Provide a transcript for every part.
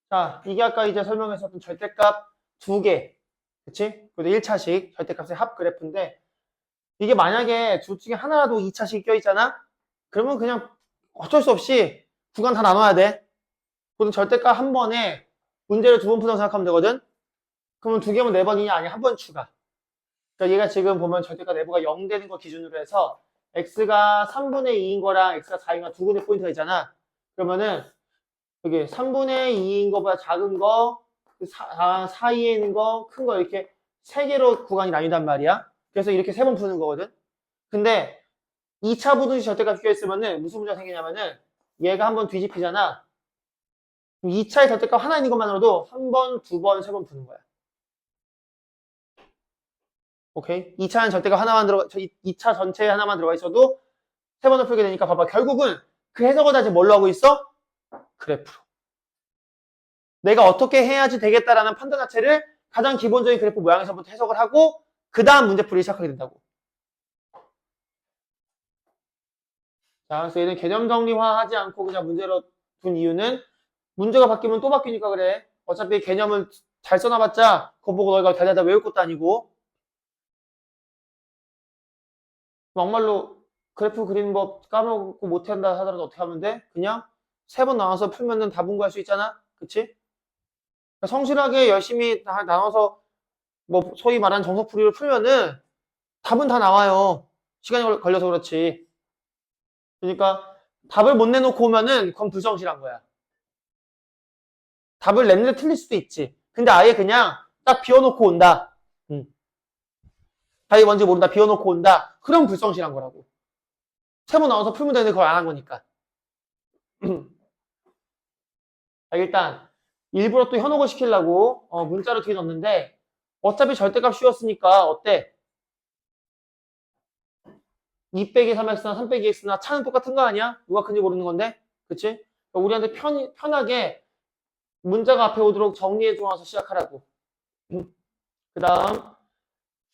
자, 이게 아까 이제 설명했었던 절대값 두 개. 그치? 그리고 1차식 절대값의 합 그래프인데, 이게 만약에 둘 중에 하나라도 2차식이 껴있잖아? 그러면 그냥 어쩔 수 없이 구간 다 나눠야 돼. 보통 절대값 한 번에 문제를 두 번 푼다고 생각하면 되거든? 그러면 두 개면 네 번이냐? 아니, 한 번 추가. 그러니까 얘가 지금 보면 절대값 내부가 0 되는 거 기준으로 해서 x가 3분의 2인 거랑 x가 4인 거 두 군데 포인트가 있잖아. 그러면은 여기 3분의 2인 거보다 작은 거, 사이에 있는 거, 큰 거 이렇게 세 개로 구간이 나뉜단 말이야. 그래서 이렇게 세 번 푸는 거거든. 근데 2차 부등식 절대값이 껴있으면은 무슨 문제가 생기냐면은 얘가 한 번 뒤집히잖아. 2차의 절대값 하나 있는 것만으로도 한 번, 두 번, 세 번 푸는 거야. 오케이? 2차는 절대값 하나만 2차 전체에 하나만 들어가 있어도 세 번을 풀게 되니까 봐봐. 결국은 그 해석을 다시 뭘로 하고 있어? 그래프로. 내가 어떻게 해야지 되겠다라는 판단 자체를 가장 기본적인 그래프 모양에서부터 해석을 하고 그 다음 문제풀이 시작하게 된다고. 자, 그래서 얘는 개념 정리화하지 않고 그냥 문제로 둔 이유는 문제가 바뀌면 또 바뀌니까 그래. 어차피 개념을 잘 써놔봤자 그거 보고 너희가 달달달 외울 것도 아니고 막말로 그래프 그리는 법 까먹고 못한다 하더라도 어떻게 하면 돼? 그냥 세 번 나눠서 풀면은 다 분구할 수 있잖아? 그치? 그러니까 성실하게 열심히 다 나눠서 뭐 소위 말하는 정석풀이를 풀면은 답은 다 나와요. 시간이 걸려서 그렇지. 그러니까 답을 못 내놓고 오면은 그건 불성실한 거야. 답을 냈는데 틀릴 수도 있지. 근데 아예 그냥 딱 비워놓고 온다. 답이 뭔지 모른다. 비워놓고 온다. 그럼 불성실한 거라고. 세 번 나와서 풀면 되는데 그걸 안 한 거니까. 일단 일부러 또 현혹을 시키려고 문자로 뒤에 넣었는데 어차피 절대값 쉬웠으니까 어때? 2 빼기 3x나 3 빼기 x나 차는 똑같은 거 아니야? 누가 큰지 모르는 건데? 그치? 그러니까 우리한테 편하게 문자가 앞에 오도록 정리해 주어서 시작하라고. 그 다음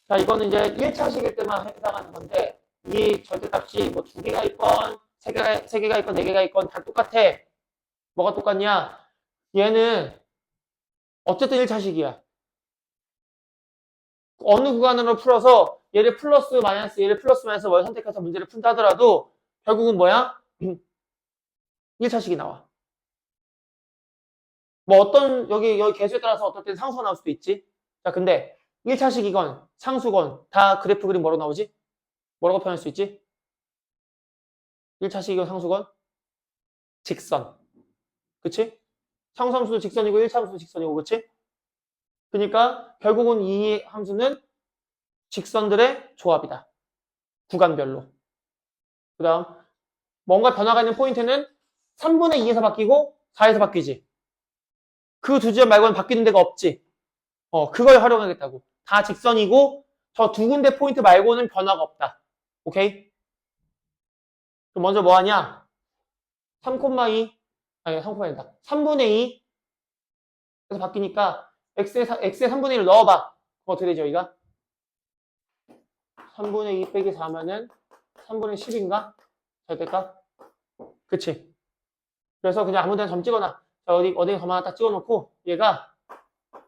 자 이거는 이제 1차식일 때만 해당하는 건데 이 절대값이 뭐 2개가 있건 3개가 있건 4개가 있건 다 똑같아. 뭐가 똑같냐? 얘는 어쨌든 1차식이야. 어느 구간으로 풀어서 얘를 플러스 마이너스 얘를 플러스 마이너스 뭘 선택해서 문제를 푼다 하더라도 결국은 뭐야? 1차식이 나와. 뭐 어떤 여기 개수에 따라서 어떨 땐 상수가 나올 수도 있지. 자 근데 1차식이건 상수건 다 그래프 그림 뭐로 나오지? 뭐라고 표현할 수 있지? 1차식이건 상수건 직선. 그치? 상수함수도 직선이고 1차 함수도 직선이고 그치? 그러니까 결국은 이 함수는 직선들의 조합이다. 구간별로. 그 다음 뭔가 변화가 있는 포인트는 3분의 2에서 바뀌고 4에서 바뀌지. 그 두 지점 말고는 바뀌는 데가 없지. 그걸 활용하겠다고. 다 직선이고 저 두 군데 포인트 말고는 변화가 없다. 오케이? 그럼 먼저 뭐 하냐? 3,2 아니 3,2다. 3분의 2 에서 바뀌니까 x의 3분의 1을 넣어봐. 그럼 어떻게 되죠, 이가? 3분의 2 빼기 4면은 3분의 10인가? 절대값? 그치? 그래서 그냥 아무 데나 점 찍어놔. 자, 어디 점 하나 딱 찍어놓고 얘가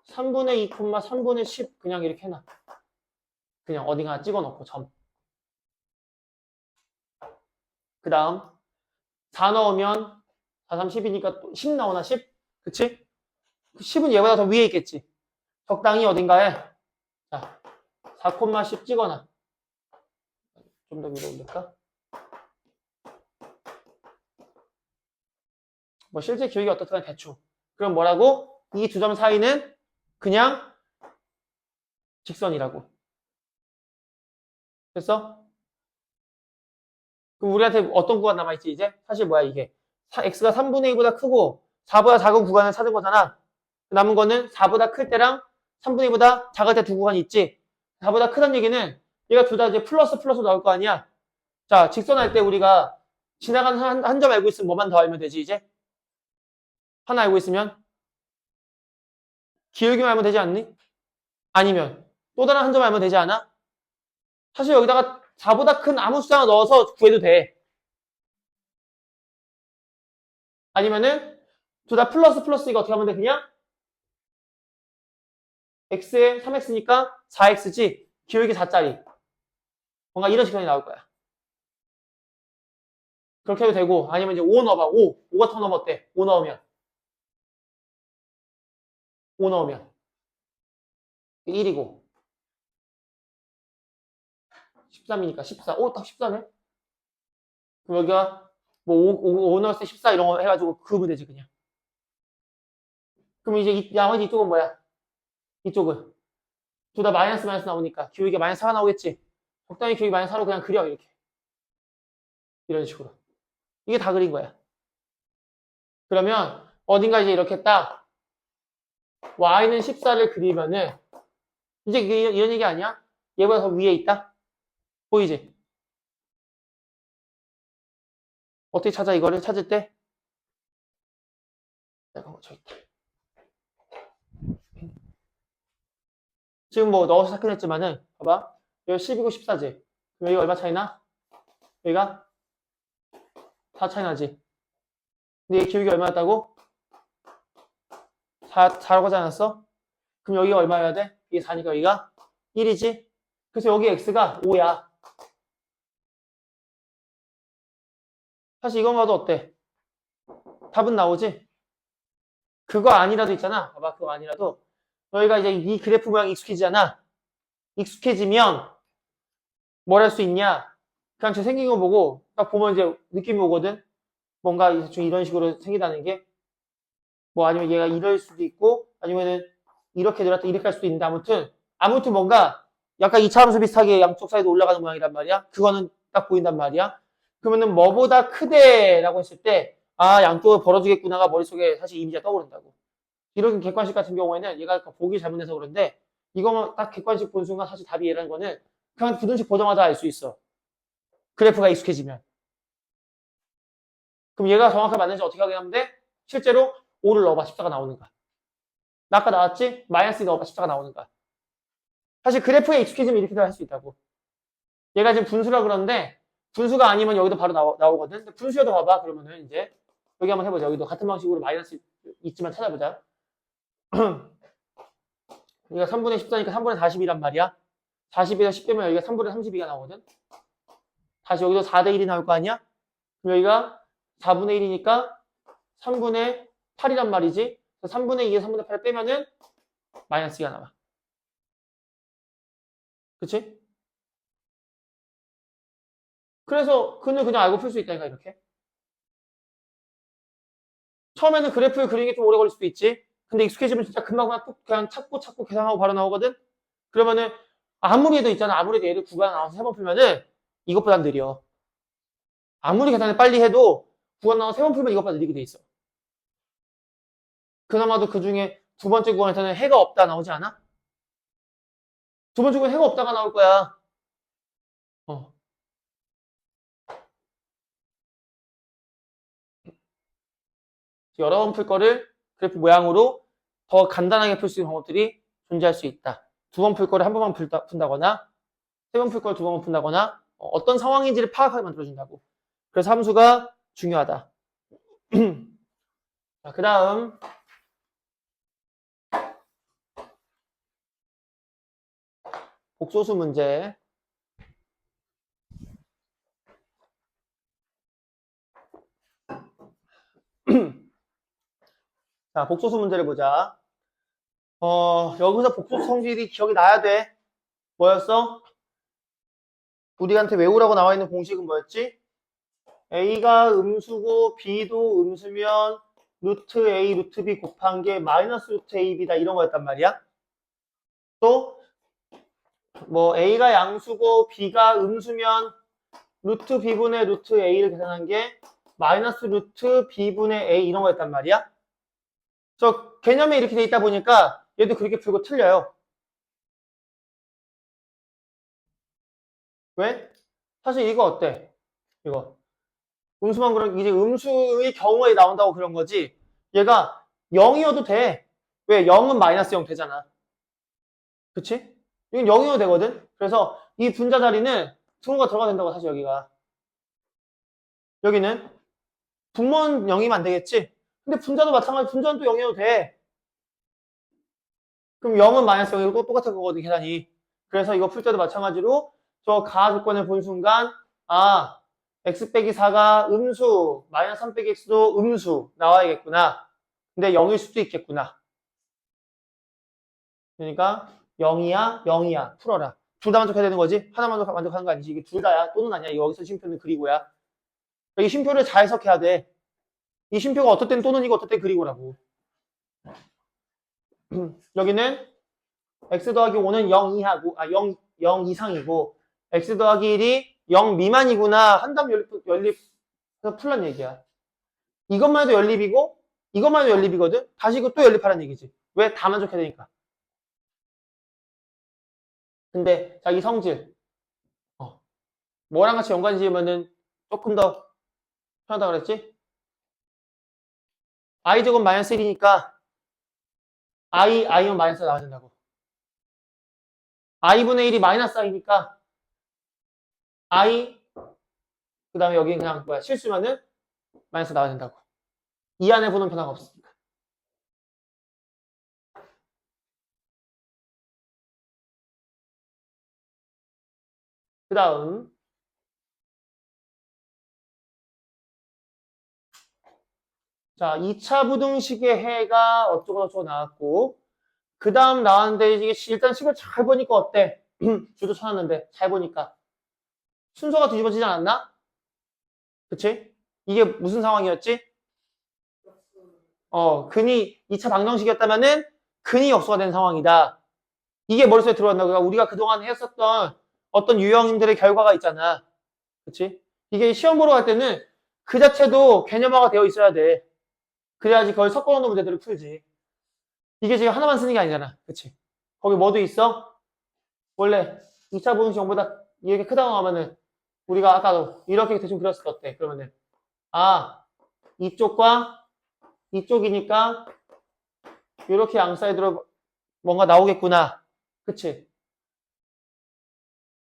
3분의 2, 3분의 10 그냥 이렇게 해놔. 그냥 어디 하나 찍어놓고 점. 그 다음 4 넣으면 4, 3, 10이니까 또 10 나오나 10? 그치? 10은 얘보다 더 위에 있겠지. 적당히 어딘가에 자 4,10 찍어놔. 좀 더 위로 올릴까? 뭐 실제 기억이 어떻든 대충. 그럼 뭐라고? 이 두 점 사이는 그냥 직선이라고. 됐어? 그럼 우리한테 어떤 구간 남아있지 이제? 사실 뭐야 이게? x가 3분의 2보다 크고 4보다 작은 구간을 찾은 거잖아. 남은 거는 4보다 클 때랑 3분의 2보다 작을 때 두 구간이 있지. 4보다 크다는 얘기는 얘가 둘 다 이제 플러스 나올 거 아니야. 자, 직선할 때 우리가 지나가는 한 점 알고 있으면 뭐만 더 알면 되지 이제? 하나 알고 있으면? 기울기만 알면 되지 않니? 아니면 또 다른 한 점 알면 되지 않아? 사실 여기다가 4보다 큰 아무 숫자 넣어서 구해도 돼. 아니면은 둘 다 플러스 플러스니까 어떻게 하면 돼? 그냥 x에 3x니까 4x지. 기울기 4짜리. 뭔가 이런 식이 나올 거야. 그렇게 해도 되고, 아니면 이제 5 넣어봐. 5. 5 같은 거 넣으면 어때? 5 넣으면. 5 넣으면. 1이고. 13이니까 14. 오, 딱 14네? 그럼 여기가 뭐 5 넣었을 때 14 이런 거 해가지고 그으면 되지, 그냥. 그럼 이제 나머지 이쪽은 뭐야? 이쪽은. 둘 다 마이너스 마이너스 나오니까 기울기가 마이너스 4가 나오겠지? 적당히 기울기 마이너스 4로 그냥 그려, 이렇게. 이런 식으로. 이게 다 그린 거야. 그러면 어딘가 이제 이렇게 딱 y는 14를 그리면은 이제 이런 얘기 아니야? 얘보다 더 위에 있다? 보이지? 어떻게 찾아 이거를 찾을 때? 잠깐만 저기 있다. 지금 뭐 넣어서 착근했지만은 봐봐. 여기 10이고 14지. 그럼 여기 얼마 차이나? 여기가 4 차이 나지. 근데 얘 기울기 얼마였다고? 4라고 하지 않았어? 그럼 여기가 얼마여야 돼? 이게 4니까 여기가 1이지? 그래서 여기 x가 5야. 사실 이것만 봐도 어때? 답은 나오지? 그거 아니라도 있잖아. 봐봐, 그거 아니라도. 너희가 이제 이 그래프 모양 익숙해지잖아. 익숙해지면 뭘 할 수 있냐? 그냥 저 생긴 거 보고 딱 보면 이제 느낌이 오거든? 뭔가 대충 이런 식으로 생기다는 게. 뭐 아니면 얘가 이럴 수도 있고 아니면은 이렇게 들었다 이렇게 할 수도 있는데 아무튼 뭔가 약간 2차 함수 비슷하게 양쪽 사이도 올라가는 모양이란 말이야. 그거는 딱 보인단 말이야. 그러면은 뭐보다 크대라고 했을 때 아 양쪽을 벌어주겠구나가 머릿속에 사실 이미지가 떠오른다고. 이런 객관식 같은 경우에는 얘가 보기 잘못해서 그런데 이거만 딱 객관식 본 순간 사실 답이 얘라는 거는 그냥 부등식 보자마자 알 수 있어. 그래프가 익숙해지면. 그럼 얘가 정확하게 맞는지 어떻게 확인하면 돼? 실제로 5를 넣어봐 14가 나오는가. 나 아까 나왔지? 마이너스 2 넣어봐 14가 나오는가. 사실 그래프에 익숙해지면 이렇게도 할 수 있다고. 얘가 지금 분수라 그러는데 분수가 아니면 여기도 바로 나오거든. 근데 분수여도 봐봐. 그러면은 이제 여기 한번 해보자. 여기도 같은 방식으로 마이너스 있지만 찾아보자. 여기가 3분의 14니까 3분의 40이란 말이야. 40에서 10 빼면 여기가 3분의 32가 나오거든. 다시 여기도 4대 1이 나올 거 아니야? 그럼 여기가 4분의 1이니까 3분의 8이란 말이지. 3분의 2에 3분의 8을 빼면은 마이너스 2가 나와. 그치? 그래서 그는 그냥 알고 풀 수 있다니까 이렇게. 처음에는 그래프를 그리는 게 좀 오래 걸릴 수도 있지. 근데 익숙해지면 진짜 금방 그냥 찾고 계산하고 바로 나오거든. 그러면은 아무리 해도 있잖아. 아무리 얘를 구간 나와서 3번 풀면은 이것보단 느려. 아무리 계산을 빨리 해도 구간 나와서 3번 풀면 이것보다 느리게 돼 있어. 그나마도 그 중에 두 번째 구간에서는 해가 없다 나오지 않아? 두 번째 구간 해가 없다가 나올 거야. 여러 번 풀 거를 그래프 모양으로 더 간단하게 풀 수 있는 방법들이 존재할 수 있다. 두 번 풀 거를 한 번만 푼다거나 세 번 풀 거를 두 번만 푼다거나 어떤 상황인지를 파악하게 만들어준다고. 그래서 함수가 중요하다. 자, 그 다음 복소수 문제. 자, 복소수 문제를 보자. 여기서 복소수 성질이 기억이 나야 돼. 뭐였어? 우리한테 외우라고 나와 있는 공식은 뭐였지? A가 음수고 B도 음수면 루트 A, 루트 B 곱한 게 마이너스 루트 A, B다 이런 거였단 말이야. 또 뭐 A가 양수고 B가 음수면 루트 B분의 루트 A를 계산한 게 마이너스 루트 B분의 A 이런 거였단 말이야. 저 개념이 이렇게 돼 있다 보니까 얘도 그렇게 풀고 틀려요. 왜? 사실 이거 어때? 이거 음수만 그런 이제 음수의 경우에 나온다고 그런 거지. 얘가 0이어도 돼. 왜? 0은 마이너스 0 되잖아. 그치? 이건 0이어도 되거든. 그래서 이 분자 자리는 승우가 들어가야 된다고 사실 여기가. 여기는 분모는 0이면 안 되겠지? 근데 분자도 마찬가지, 분자는 또 0이어도 돼. 그럼 0은 마이너스 0이고 똑같은 거거든, 계산이. 그래서 이거 풀 때도 마찬가지로 저 가 조건을 본 순간, 아, x 빼기 4가 음수, 마이너스 3 빼기 x도 음수 나와야겠구나. 근데 0일 수도 있겠구나. 그러니까 0이야, 0이야. 풀어라. 둘 다 만족해야 되는 거지? 하나만 만족하는 거 아니지? 이게 둘 다야. 또는 아니야. 여기서 쉼표는 그리고야. 이 쉼표를 잘 해석해야 돼. 이 쉼표가 어떨 땐 또는이고 어떨 땐 그리고라고. 여기는 x 더하기 5는 0 이하고, 0 이상이고, x 더하기 1이 0 미만이구나. 한다음 연립해서 풀란 얘기야. 이것만 해도 연립이고, 이것만 해도 연립이거든? 다시 이거 또 연립하라는 얘기지. 왜? 다 만족해야 되니까. 근데 자기 성질, 뭐랑 같이 연관 지으면은 조금 더 편하다고 그랬지? i제곱 마이너스 1이니까 i면 마이너스 나와야 된다고. i분의 1이 마이너스 i니까 i 그 다음에 여기 그냥 뭐야 실수면은 마이너스 나와야 된다고. 이 안에 보는 변화가 없으니까. 그 다음 자 2차 부등식의 해가 어쩌고저쩌고 나왔고 그 다음 나왔는데 이게 일단 식을 잘 보니까 어때? 주도 쳐놨는데 잘 보니까 순서가 뒤집어지지 않았나? 그치? 이게 무슨 상황이었지? 근이 2차 방정식이었다면은 근이 역수가 된 상황이다. 이게 머릿속에 들어간다고. 그러니까 우리가 그동안 했었던 어떤 유형들의 결과가 있잖아. 그치? 이게 시험 보러 갈 때는 그 자체도 개념화가 되어 있어야 돼. 그래야지 그걸 섞어놓는 문제들을 풀지. 이게 지금 하나만 쓰는 게 아니잖아. 그치? 거기 뭐도 있어? 원래 2차 부등식 0보다 이렇게 크다고 하면은 우리가 아까도 이렇게 대충 그렸을 때 어때? 그러면은 이쪽과 이쪽이니까 이렇게 양 사이드로 뭔가 나오겠구나. 그치?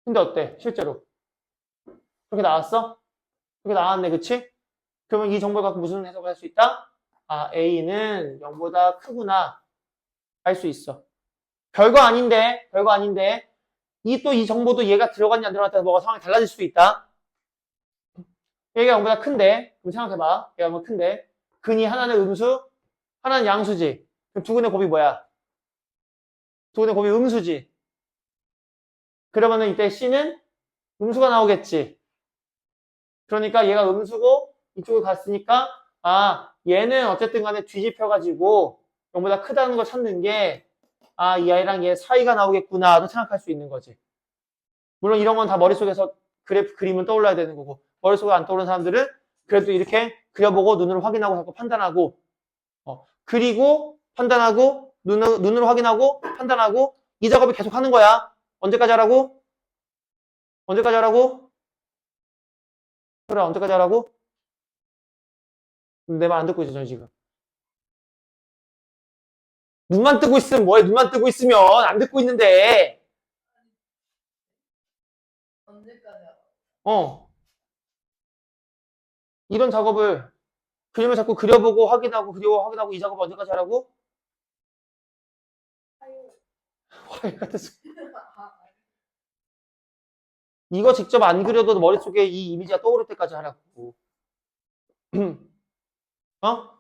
근데 어때? 실제로. 그렇게 나왔어? 그렇게 나왔네. 그치? 그러면 이 정보를 갖고 무슨 해석을 할 수 있다? A는 0보다 크구나. 알 수 있어. 별거 아닌데, 이 정보도 얘가 들어갔냐 안 들어갔냐 뭐가 상황이 달라질 수도 있다. 얘가 0보다 큰데, 그럼 생각해봐. 얘가 0보다 큰데, 근이 하나는 음수, 하나는 양수지. 그럼 두 근의 곱이 뭐야? 두 근의 곱이 음수지. 그러면은 이때 C는 음수가 나오겠지. 그러니까 얘가 음수고 이쪽으로 갔으니까 얘는 어쨌든 간에 뒤집혀가지고 0보다 크다는 걸 찾는 게 이 아이랑 얘 사이가 나오겠구나도 생각할 수 있는 거지. 물론 이런 건 다 머릿속에서 그래프 그림은 떠올라야 되는 거고 머릿속에 안 떠오르는 사람들은 그래도 이렇게 그려보고 눈으로 확인하고 자꾸 판단하고 그리고 판단하고 눈으로 확인하고 판단하고 이 작업을 계속 하는 거야. 언제까지 하라고? 언제까지 하라고? 그래, 언제까지 하라고? 내 말 안 듣고 있어, 저 지금. 눈만 뜨고 있으면 뭐해? 눈만 뜨고 있으면 안 듣고 있는데. 언제까지 하라고? 이런 작업을 그림을 자꾸 그려보고 확인하고 이 작업 언제까지 하라고? 화요일 같은 소리. 이거 직접 안 그려도 머릿속에 이 이미지가 떠오를 때까지 하라고. 어?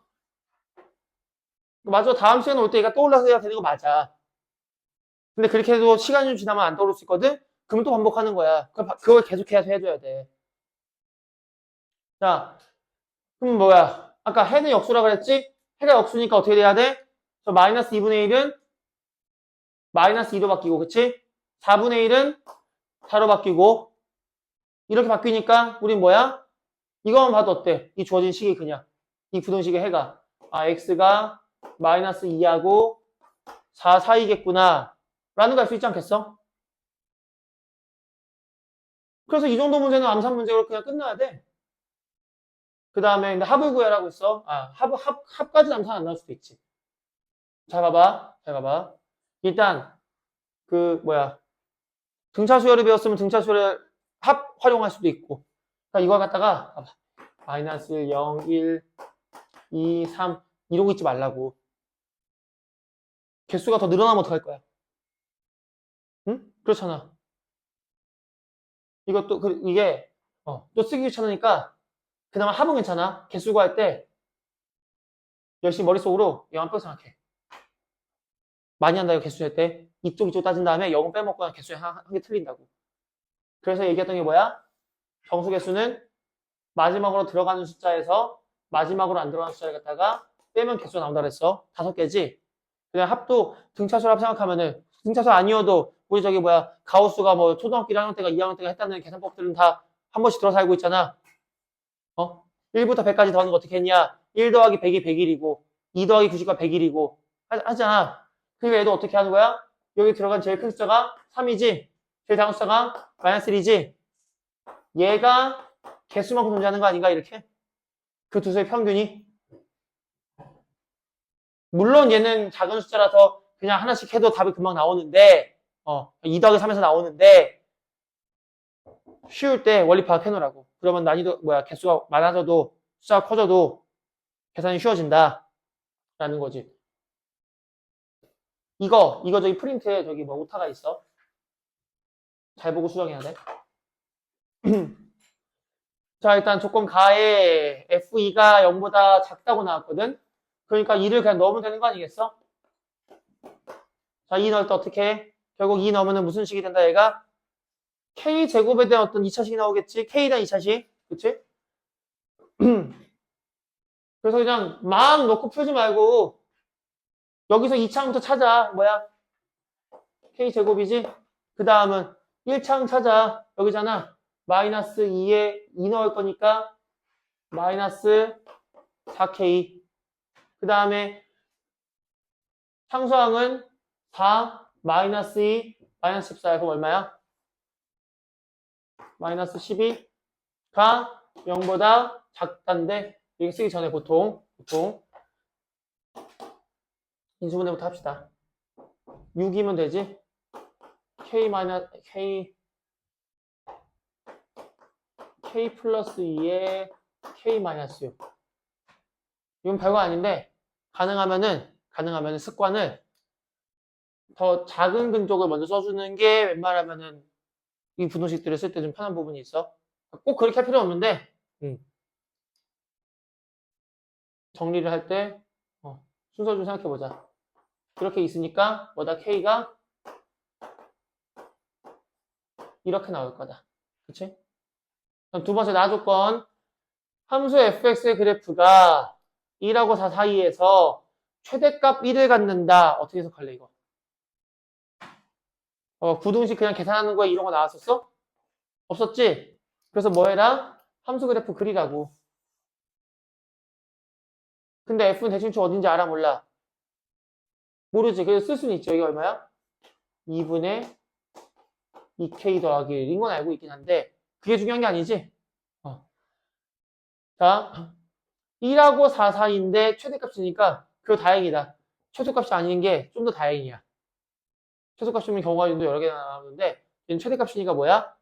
맞아. 다음 시간에 올 때 얘가 떠올라서 해야 되는 거 맞아. 근데 그렇게 해도 시간이 좀 지나면 안 떠오를 수 있거든? 그러면 또 반복하는 거야. 그걸 계속해서 해줘야 돼. 자, 그럼 뭐야? 아까 해는 역수라 그랬지? 해가 역수니까 어떻게 돼야 돼? 저 마이너스 2분의 1은 마이너스 2로 바뀌고, 그치? 4분의 1은 4로 바뀌고, 이렇게 바뀌니까 우린 뭐야? 이거만 봐도 어때? 이 주어진 식이 그냥. 이 부등식의 해가. x가 마이너스 2하고 4 사이겠구나. 라는 걸 알 수 있지 않겠어? 그래서 이 정도 문제는 암산 문제로 그냥 끝나야 돼. 그 다음에 합을 구해라고 했어. 합까지 암산 안 나올 수도 있지. 잘 봐봐. 일단, 등차수열을 배웠으면 등차수열을 합 활용할 수도 있고. 그러니까 이걸 갖다가, 봐봐. 마이너스 0, 1, 2, 3. 이러고 있지 말라고. 개수가 더 늘어나면 어떡할 거야? 응? 그렇잖아. 이것도, 이게, 또 쓰기 귀찮으니까, 그나마 합은 괜찮아. 개수 구할 때, 열심히 머릿속으로 영한표 생각해. 많이 한다, 이거 개수 할 때. 이쪽 따진 다음에 0은 빼먹거나 개수에 한 개 틀린다고. 그래서 얘기했던 게 뭐야? 정수 개수는 마지막으로 들어가는 숫자에서 마지막으로 안 들어가는 숫자를 갖다가 빼면 개수가 나온다 그랬어. 5개지? 그냥 합도 등차수로 합 생각하면은, 등차수 아니어도, 우리 저기 뭐야, 가우스가 뭐 초등학교 1학년 때가 2학년 때가 했다는 계산법들은 다 한 번씩 들어서 알고 있잖아. 1부터 100까지 더하는 거 어떻게 했냐? 1 더하기 100이 100일이고, 2 더하기 90가 100일이고, 하잖아. 그러니까 얘도 어떻게 하는 거야? 여기 들어간 제일 큰 숫자가 3이지? 제일 작은 숫자가 마이너스 1이지? 얘가 개수만큼 존재하는 거 아닌가, 이렇게? 그 두 수의 평균이? 물론 얘는 작은 숫자라서 그냥 하나씩 해도 답이 금방 나오는데, 2 더하기 3에서 나오는데, 쉬울 때 원리 파악해 놓으라고. 그러면 난이도, 개수가 많아져도, 숫자가 커져도 계산이 쉬워진다. 라는 거지. 이거 저기 프린트에 저기 뭐 오타가 있어. 잘 보고 수정해야 돼. 자, 일단 조건 가에 F2가 0보다 작다고 나왔거든? 그러니까 2를 그냥 넣으면 되는 거 아니겠어? 자, 2 넣을 때 어떻게 해? 결국 2 넣으면 무슨 식이 된다, 얘가? K제곱에 대한 어떤 2차식이 나오겠지? K에 대한 2차식. 그치? 그래서 그냥 막 넣고 풀지 말고, 여기서 2차부터 찾아. 뭐야? K제곱이지? 그 다음은 1차항 찾아. 여기잖아. 마이너스 2에 2 넣을 거니까 마이너스 4K. 그 다음에 상수항은 4, 마이너스 2, 마이너스 14. 그럼 얼마야? 마이너스 12가 0보다 작단데, 이게 쓰기 전에 보통 인수분해부터 합시다. 6이면 되지? K 플러스 2에 K 마이너스 6. 이건 별거 아닌데, 가능하면은 습관을 더 작은 근족을 먼저 써주는 게 웬만하면은 이 분호식들을 쓸 때 좀 편한 부분이 있어. 꼭 그렇게 할 필요는 없는데, 정리를 할 때, 순서 좀 생각해보자. 이렇게 있으니까, 뭐다, K가 이렇게 나올 거다. 그치? 그럼 두 번째 나조건, 함수 fx의 그래프가 1하고 4 사이에서 최대값 1을 갖는다. 어떻게 해석할래, 이거? 구동식 그냥 계산하는 거에 이런 거 나왔었어? 없었지? 그래서 뭐 해라? 함수 그래프 그리라고. 근데 f는 대칭축 어딘지 알아, 몰라? 모르지. 그래서 쓸 수는 있죠. 이게 얼마야? 2분의 2k 더하기 1인 건 알고 있긴 한데, 그게 중요한 게 아니지? 자, 1하고 4 사이인데 최대값이니까 그거 다행이다. 최소값이 아닌 게 좀 더 다행이야. 최소값이면 경우가 좀 더 여러 개가 나오는데, 얘는 최대값이니까 뭐야?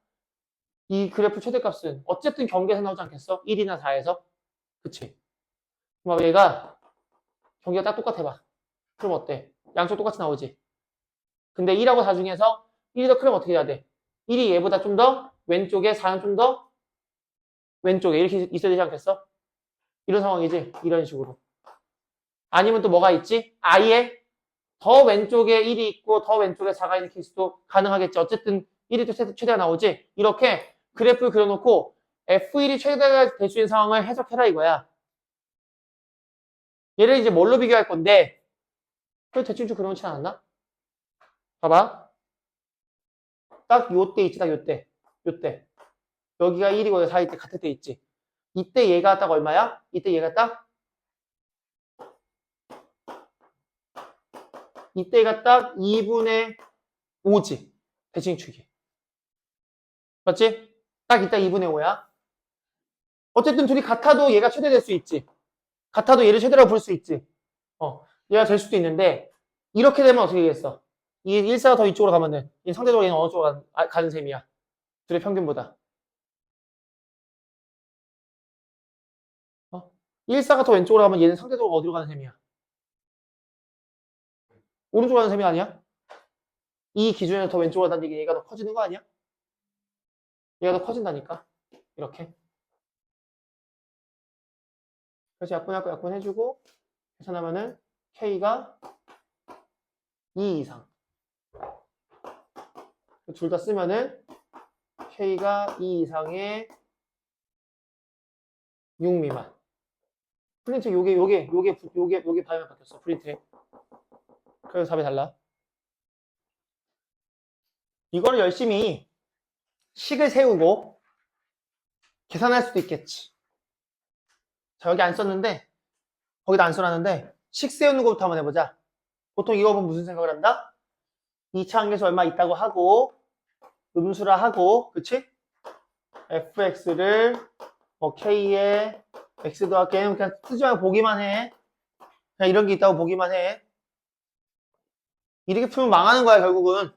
이 그래프 최대값은 어쨌든 경계에서 나오지 않겠어? 1이나 4에서? 그치? 그럼 얘가 경계가 딱 똑같아 봐. 그럼 어때? 양쪽 똑같이 나오지? 근데 1하고 4 중에서 1이 더 크면 어떻게 해야 돼? 1이 얘보다 좀 더 왼쪽에, 4는 좀 더 왼쪽에 이렇게 있어야 되지 않겠어? 이런 상황이지? 이런 식으로. 아니면 또 뭐가 있지? 아예 더 왼쪽에 1이 있고 더 왼쪽에 4가 있는 케이스도 가능하겠지. 어쨌든 1이 또 최대가 나오지? 이렇게 그래프를 그려놓고 F1이 최대가 될 수 있는 상황을 해석해라 이거야. 얘를 이제 뭘로 비교할 건데, 그래 대충 그려놓지 않았나? 봐봐. 딱 요때 있지, 딱 요때. 요때. 여기가 1이고 4일 때 같을 때 있지. 이때 얘가 딱 얼마야? 이때 얘가 딱? 이때 얘가 딱 2분의 5지. 대칭축이. 맞지? 딱 이따 2분의 5야. 어쨌든 둘이 같아도 얘가 최대될 수 있지. 같아도 얘를 최대라고 볼 수 있지. 얘가 될 수도 있는데, 이렇게 되면 어떻게 되겠어? 이 1사가 더 이쪽으로 가면은, 이 상대적으로 얘는 어느 쪽으로 가는 셈이야. 둘의 평균보다. 1사가 더 왼쪽으로 가면 얘는 상대적으로 어디로 가는 셈이야? 오른쪽으로 가는 셈이 아니야? 이 기준에서 더 왼쪽으로 간다는 얘기 얘가 더 커지는 거 아니야? 얘가 더 커진다니까. 이렇게. 그래서 약분 해주고 계산하면은 K가 2 이상. 둘 다 쓰면은 K가 2 이상의 6 미만. 프린트 요게 방향 바뀌었어. 프린트에. 그래서 답이 달라. 이거를 열심히 식을 세우고 계산할 수도 있겠지. 자, 여기 안 썼는데, 거기다 안 써놨는데, 식 세우는 것부터 한번 해보자. 보통 이거 보면 무슨 생각을 한다? 2차 항에서 얼마 있다고 하고, 음수라 하고, 그치? fx를 뭐 k에 x 더하기 얘는 그냥 쓰지 말고 보기만 해. 그냥 이런 게 있다고 보기만 해. 이렇게 풀면 망하는 거야, 결국은.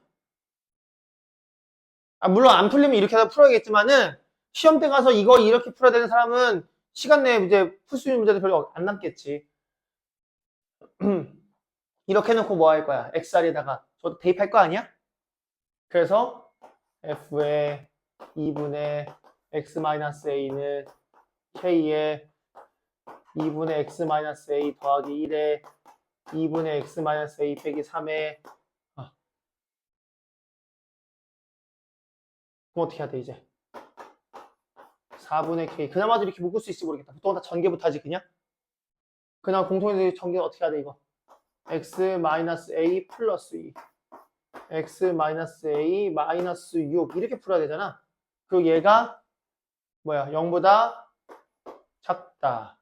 아, 물론 안 풀리면 이렇게 하다 풀어야겠지만은, 시험 때 가서 이거 이렇게 풀어야 되는 사람은 시간 내에 이제 풀 수 있는 문제도 별로 안 남겠지. 이렇게 해놓고 뭐 할 거야? xr에다가 저 대입할 거 아니야? 그래서 f의 2분의 x-a는 k의 2분의 x-a 더하기 1에 2분의 x-a 빼기 3에 그럼 어떻게 해야 돼 이제? 4분의 k 그나마도 이렇게 묶을 수 있을지 모르겠다. 보통 다 전개부터 하지 그냥? 그냥 공통에서 전개 어떻게 해야 돼 이거? x-a 플러스 2 x-a 마이너스 6 이렇게 풀어야 되잖아. 그리고 얘가 뭐야? 0보다 작다.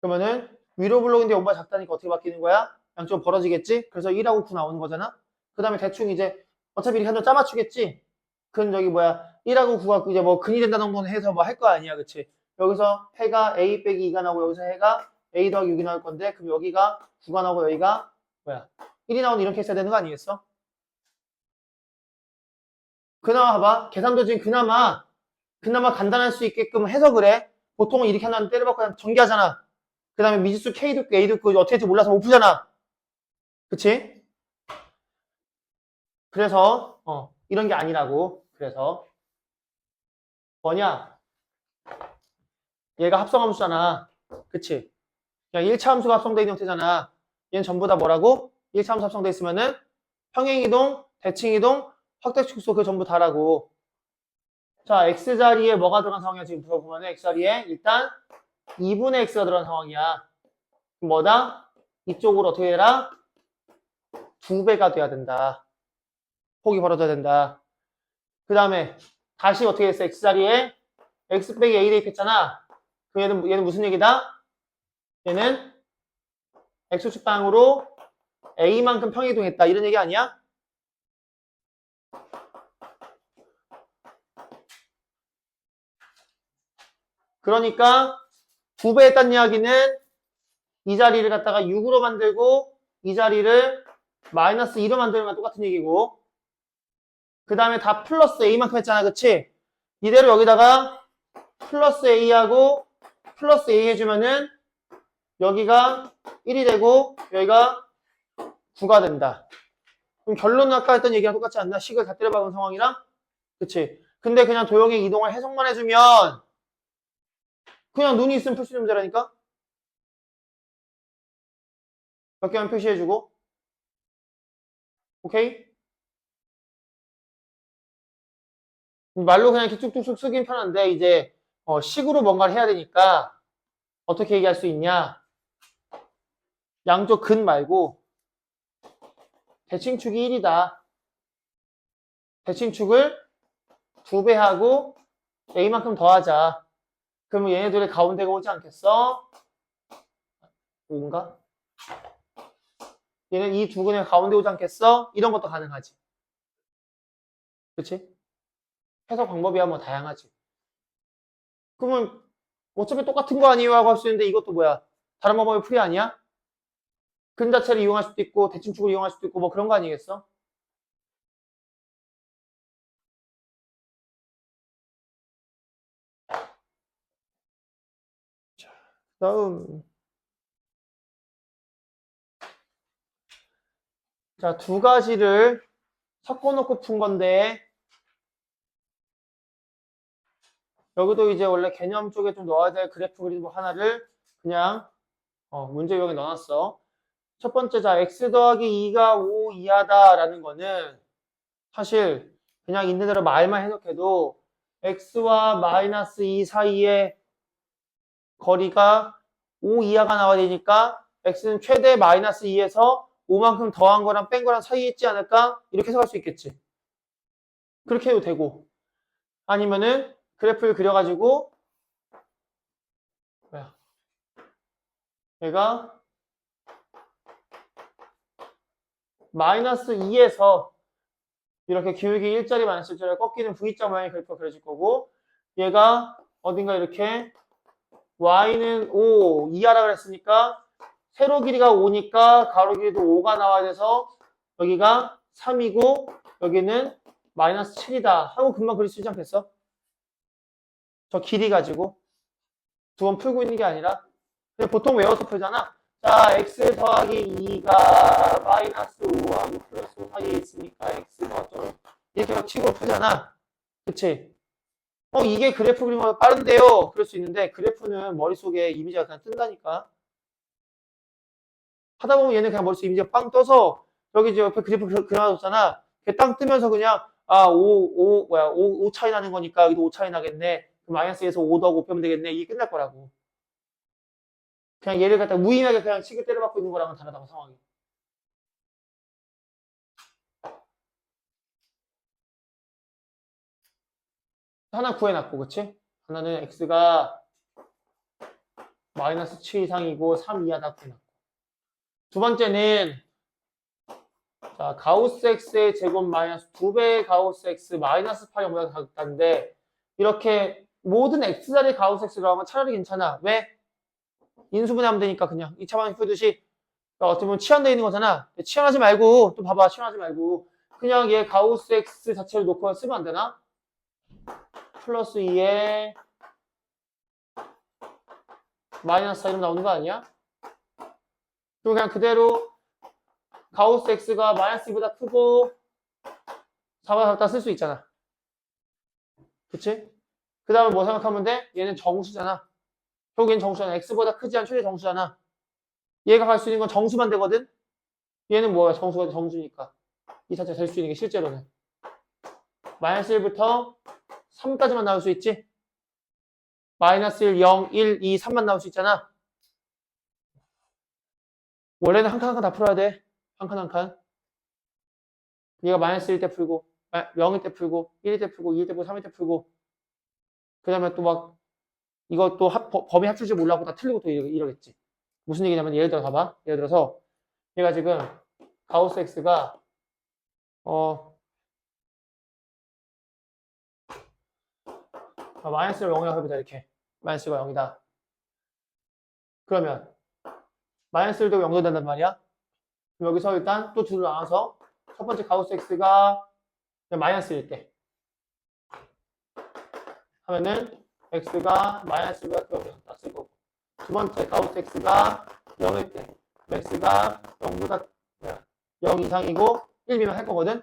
그러면은 위로 블록인데 0보다 작다니까 어떻게 바뀌는 거야? 양쪽 벌어지겠지? 그래서 1하고 9 나오는 거잖아. 그 다음에 대충 이제 어차피 이렇게 하면 짜맞추겠지? 그건 저기 뭐야 1하고 9가 이제 뭐 근이 된다 정도는 해서 뭐 할 거 아니야 그치? 여기서 해가 a 빼기 2가 나오고 여기서 해가 a 더하기 6이 나올 건데 그럼 여기가 9가 나오고 여기가 뭐야 1이 나오는 이런 케이스가 되는 거 아니겠어? 그나마 봐봐 계산도 지금 그나마 간단할 수 있게끔 해서 그래. 보통은 이렇게 하나 때려박고 그냥 전개하잖아. 그 다음에 미지수 K도 있고 A도 있고 어떻게 될지 몰라서 못 푸잖아. 그치? 그래서 이런 게 아니라고. 그래서 뭐냐? 얘가 합성함수잖아. 그치? 그냥 1차 함수가 합성되어 있는 형태잖아. 얘는 전부 다 뭐라고? 1차 함수 합성되어 있으면은 평행이동, 대칭이동, 확대축소 그 전부 다라고. 자, X자리에 뭐가 들어간 상황이야? 지금 보면은 X자리에 일단 2분의 X가 들어간 상황이야. 그럼 뭐다? 이쪽으로 어떻게 해라? 2배가 돼야 된다. 폭이 벌어져야 된다. 그 다음에 다시 어떻게 했어? X자리에 X 빼기 A 대입했잖아. 그럼 얘는 무슨 얘기다? 얘는 X축 방향으로 A만큼 평이동했다. 이런 얘기 아니야? 그러니까 2배 했다는 이야기는 이 자리를 갖다가 6으로 만들고 이 자리를 마이너스 2로 만드는 건 똑같은 얘기고 그 다음에 다 플러스 A만큼 했잖아. 그치? 이대로 여기다가 플러스 A하고 플러스 A 해주면은 여기가 1이 되고 여기가 9가 된다. 그럼 결론은 아까 했던 얘기랑 똑같지 않나? 식을 다 때려박은 상황이랑? 그치? 근데 그냥 도형의 이동을 해석만 해주면 그냥 눈이 있으면 풀 수 있는 문제라니까? 몇 개만 표시해주고 오케이? 말로 그냥 이렇게 뚝뚝뚝 쓰긴 편한데 이제 식으로 뭔가를 해야 되니까 어떻게 얘기할 수 있냐? 양쪽 근 말고 대칭축이 1이다. 대칭축을 2배하고 A만큼 더하자. 그러면 얘네들의 가운데가 오지 않겠어? 5인가? 얘는 이 두 근의 가운데 오지 않겠어? 이런 것도 가능하지. 그치? 해석 방법이야 뭐 다양하지. 그러면 어차피 똑같은 거 아니에요? 하고 할 수 있는데 이것도 뭐야? 다른 방법의 풀이 아니야? 근 자체를 이용할 수도 있고 대칭축을 이용할 수도 있고 뭐 그런 거 아니겠어? 다음. 자, 두 가지를 섞어놓고 푼 건데, 여기도 이제 원래 개념 쪽에 좀 넣어야 될 그래프 그리고 하나를 그냥 문제 유형에 넣어놨어. 첫 번째, 자, x 더하기 2가 5 이하다라는 거는 사실 그냥 있는 대로 말만 해석해도 x와 마이너스 2 사이의 거리가 5 이하가 나와야 되니까 x는 최대 마이너스 2에서 5만큼 더한 거랑 뺀 거랑 사이에 있지 않을까? 이렇게 해석할 수 있겠지. 그렇게 해도 되고 아니면은 그래프를 그려가지고 뭐야? 얘가 마이너스 2에서 이렇게 기울기 1짜리 마이너스 1짜리 꺾이는 V자 모양의 그래프가 그려질 거고 얘가 어딘가 이렇게 y는 5 이하라 그랬으니까 세로 길이가 5니까 가로 길이도 5가 나와야 돼서 여기가 3이고 여기는 마이너스 7이다 하고 금방 그릴 수 있지 않겠어? 저 길이 가지고 두 번 풀고 있는 게 아니라 그냥 보통 외워서 풀잖아. 자, x 더하기 2가 마이너스 5하고 플러스 5 사이에 있으니까 x가 어쩌고 이렇게 막 치고 풀잖아. 그치? 이게 그래프 그림보다 빠른데요. 그럴 수 있는데 그래프는 머릿속에 이미지가 그냥 뜬다니까. 하다 보면 얘는 그냥 머릿속에 이미지가 빵 떠서 여기 이제 옆에 그래프 그려놨잖아. 땅 뜨면서 그냥 5 차이 나는 거니까 여기도 5 차이 나겠네. 마이너스에서 5 더하고 5 빼면 되겠네. 이게 끝날 거라고. 그냥 얘를 갖다 무의미하게 그냥 치고 때려박고 있는 거랑은 다르다고 상황이. 하나 구해놨고, 그치? 하나는 x가 마이너스 7 이상이고 3 이하다 구해놨고. 두 번째는 자, 가우스 x의 제곱 마이너스 2배의 가우스 x 마이너스 8이 0보다 같다는데 이렇게 모든 x자리 가우스 x로 하면 차라리 괜찮아. 왜? 인수분해하면 되니까 그냥 2차 방향 풀듯이 어떻게 보면 치환되어 있는 거잖아. 치환하지 말고 또 봐봐. 치환하지 말고 그냥 얘 가우스 x 자체를 놓고 쓰면 안 되나? 플러스 2에 마이너스 4 이러면 나오는 거 아니야? 그리고 그냥 그대로 가우스 x가 마이너스 2보다 크고 4보다 작다 쓸 수 있잖아. 그치? 그 다음에 뭐 생각하면 돼? 얘는 정수잖아. 결국 얘는 정수잖아. x보다 크지 않은 최대 정수잖아. 얘가 갈 수 있는 건 정수만 되거든? 얘는 뭐야? 정수가 정수니까. 이 자체가 될 수 있는 게 실제로는. 마이너스 1부터 3까지만 나올 수 있지? 마이너스 1, 0, 1, 2, 3만 나올 수 있잖아. 원래는 한 칸 한 칸 다 풀어야 돼. 한 칸 한 칸. 얘가 마이너스 1 때 풀고, 0일 때 풀고, 1일 때 풀고, 2일 때 풀고, 3일 때 풀고. 그 다음에 또 막, 이것도 범위 합칠 줄 몰라고 다 틀리고 또 이러겠지. 무슨 얘기냐면, 예를 들어 봐봐. 예를 들어서, 얘가 지금, 가우스 x가, 마이너스를 0이라고 해보자, 이렇게. 마이너스가 0이다. 그러면, 마이너스 1도 0도 된단 말이야. 그럼 여기서 일단 또 둘을 나눠서, 첫 번째 가우스 x가 마이너스 1 때. 하면은, x가 마이너스 1보다 더 작다 쓸 거고. 두 번째 가우스 x가 0일 때. x가 0보다 0 이상이고 1 미만 할 거거든.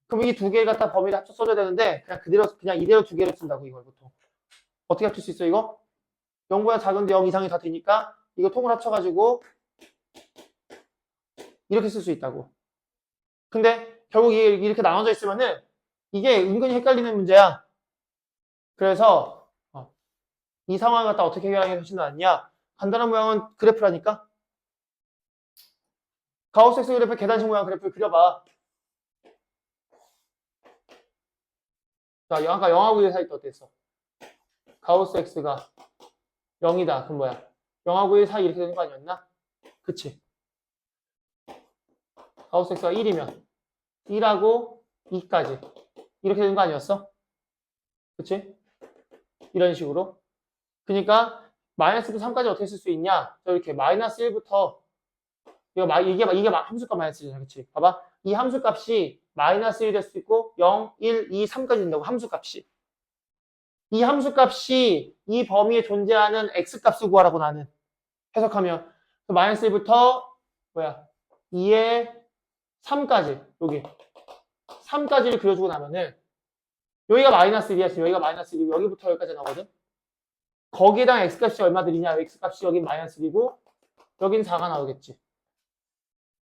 그럼 이 두 개를 갖다 범위를 합쳐 써줘야 되는데 그냥 이대로 두 개를 쓴다고 이걸 보통. 어떻게 합칠 수 있어 이거? 0보다 작은데 0 이상이 다 되니까 이거 통을 합쳐가지고 이렇게 쓸 수 있다고. 근데 결국 이게 이렇게 나눠져 있으면은 이게 은근히 헷갈리는 문제야. 그래서 이 상황을 갖다 어떻게 해결하는 게 훨씬 낫냐? 간단한 모양은 그래프라니까. 가우스 X 그래프 계단식 모양 그래프를 그려봐. 자, 아까 0하고 1 사이 때 어땠어? 가우스 X가 0이다. 그럼 뭐야? 0하고 1 사이 이렇게 되는 거 아니었나? 그치? 가우스 X가 1이면 1하고 2까지 이렇게 되는 거 아니었어? 그치? 이런 식으로. 그러니까 마이너스 3까지 어떻게 쓸 수 있냐? 이렇게 마이너스 1부터 이게 함수값 마이너스 1이잖아. 그치? 봐봐. 이 함수값이 마이너스 1 될 수 있고 0, 1, 2, 3까지 된다고 함수값이. 이 함수값이 이 범위에 존재하는 x값을 구하라고 나는. 해석하면. 마이너스 1부터, 뭐야, 2에 3까지, 여기. 3까지를 그려주고 나면은, 여기가 마이너스 1이야. 지금 여기가 마이너스 1이고, 여기부터 여기까지 나오거든? 거기에다가 x값이 얼마 들이냐? x값이 여긴 마이너스 1이고, 여긴 4가 나오겠지.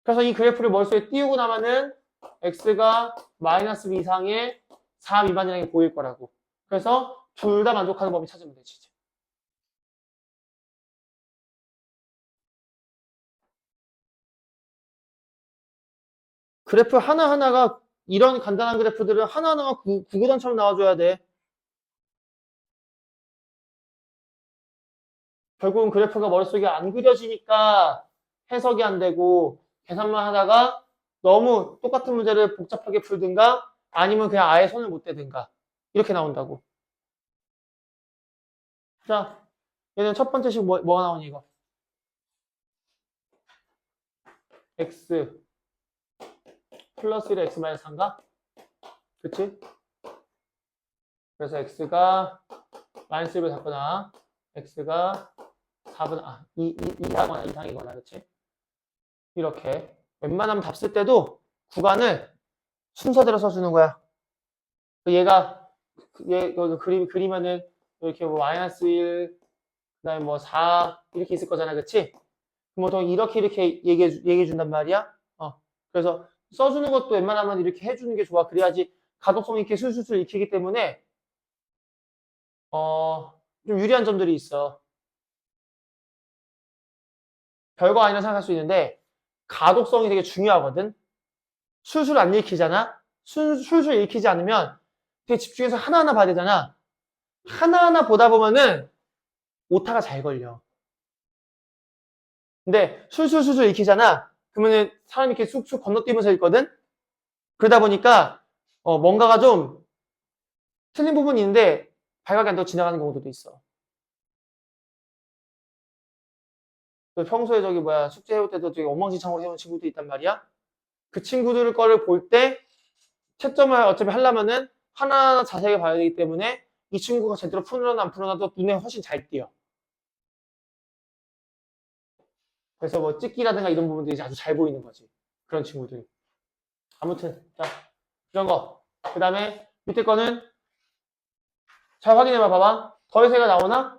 그래서 이 그래프를 머릿속에 띄우고 나면은, x가 마이너스 2 이상의 4 미만이라는 게 보일 거라고. 그래서 둘 다 만족하는 범위 찾으면 되지. 이제. 그래프 하나하나가 이런 간단한 그래프들은 하나하나가 구구단처럼 나와줘야 돼. 결국은 그래프가 머릿속에 안 그려지니까 해석이 안 되고 계산만 하다가 너무 똑같은 문제를 복잡하게 풀든가 아니면 그냥 아예 손을 못 대든가 이렇게 나온다고. 자, 얘는 첫 번째 식 뭐가 나오니 이거? x 플러스 1에 x 마이너스 3가? 그치? 그래서 x가 마이너스 1을 잡거나 x가 4분, 2하거나 이상이거나, 그치? 이렇게. 웬만하면 답 쓸 때도 구간을 순서대로 써주는 거야. 얘가, 여기 그리면은, 이렇게 뭐, 마이너스 1, 그 다음에 뭐, 4, 이렇게 있을 거잖아, 그치? 그럼 보통 이렇게 얘기해 준단 말이야. 그래서 써주는 것도 웬만하면 이렇게 해주는 게 좋아. 그래야지 가독성이 이렇게 술술술 익히기 때문에, 좀 유리한 점들이 있어. 별거 아니라 생각할 수 있는데 가독성이 되게 중요하거든. 술술 안 읽히잖아. 술술 읽히지 않으면 되게 집중해서 하나하나 봐야 되잖아. 하나하나 보다 보면은 오타가 잘 걸려. 근데 술술술술 읽히잖아. 그러면은 사람이 이렇게 쑥쑥 건너뛰면서 읽거든. 그러다 보니까 뭔가가 좀 틀린 부분이 있는데 발각이 안 되고 지나가는 경우도 있어. 평소에 저기 뭐야 숙제 해올 때도 되게 엉망진창으로 해온 친구도 있단 말이야. 그 친구들 거를 볼 때 채점을 어차피 하려면은 하나하나 자세하게 봐야 되기 때문에 이 친구가 제대로 풀어나 안 풀어나도 눈에 훨씬 잘 띄어. 그래서 뭐 찍기라든가 이런 부분들이 아주 잘 보이는 거지. 그런 친구들이. 아무튼 자 이런 거. 그 다음에 밑에 거는 잘 확인해봐. 봐봐. 더해서가 나오나?